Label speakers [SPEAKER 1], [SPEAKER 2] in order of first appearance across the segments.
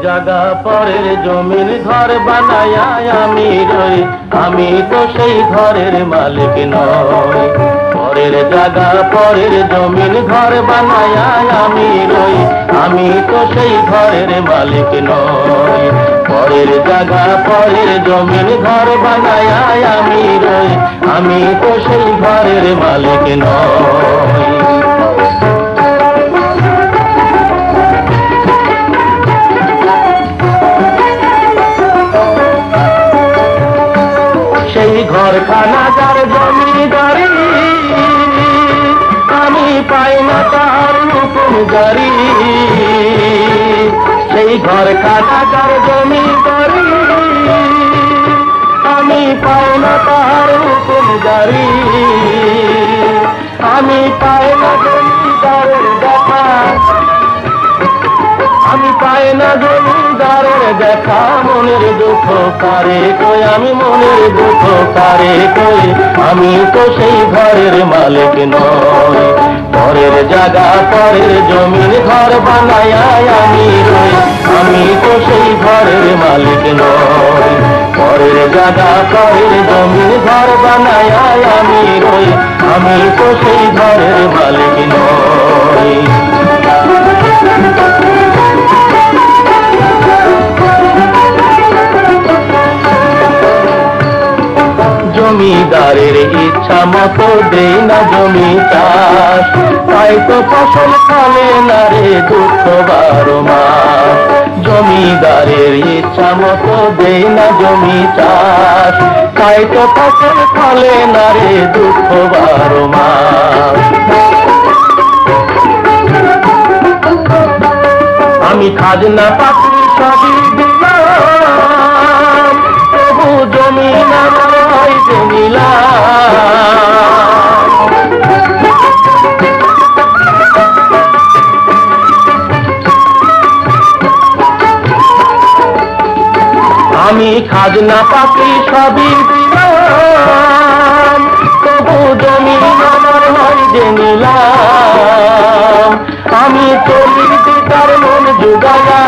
[SPEAKER 1] জায়গা পরের জমির ঘর বানায়া আমি রই, আমি তো সেই ঘরের মালিক নই। পরের জায়গা পরের জমির ঘর বানায়া আমি রই, আমি তো সেই ঘরের মালিক নই। পরের জায়গা পরের জমির ঘর বানায়া আমি রই, আমি তো সেই ঘরের মালিক নই। সেই ঘরখানা যার জমিদারি, আমি পাই না তার হুকুম জারি। সেই ঘরখানা যার জমিদারি, আমি পাই না তার হুকুম জারি। আমি পাই না জমিদারের দেখা, আমি পাই না জমিদারের দেখা। মনের দুঃখ কারে কই, আমি মনের দুঃখ কারে কই, আমি তো সেই ঘরের মালিক নই। পরের জায়গা পরের জমির ঘর বানায়া আমি রই, আমি তো সেই ঘরের মালিক নই। পরের জায়গা পরের জমির ঘর বানায়া আমি রই, আমি তো সেই ঘরের মালিক নই। জমিদারের ইচ্ছা মতো দেই না জমি চাষ, তাই তো ফসল ফলে না রে দুঃখ 12 মাস। জমিদারের ইচ্ছা মতো দেই না জমি চাষ, তাই তো ফসল ফলে না রে দুঃখ 12 মাস। আমি খাজনা পাতি সবই দিলাম, তবু জমি না আমি খাজনা পাতি সবই দিলাম, তবু জমি আমার হয় যে নিলাম। আমি চলি তার মন জুগায়া,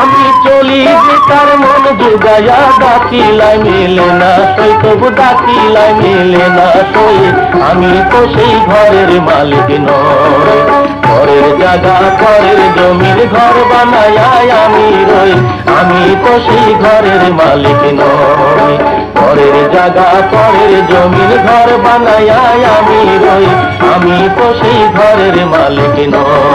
[SPEAKER 1] আমি চলি তার মন জুগায়া। ডাকিলাই মেলে না সই, তবু ডাকিলাই মেলে না সই, আমি তো সেই ঘরের মালিক নই। পরের জায়গা পরের জমির ঘর বানায়া আমি রই, আমি তো সেই ঘরের মালিক নই। পরের জায়গা পরের জমির ঘর বানায়া আমি রই, আমি তো সেই ঘরের মালিক নই।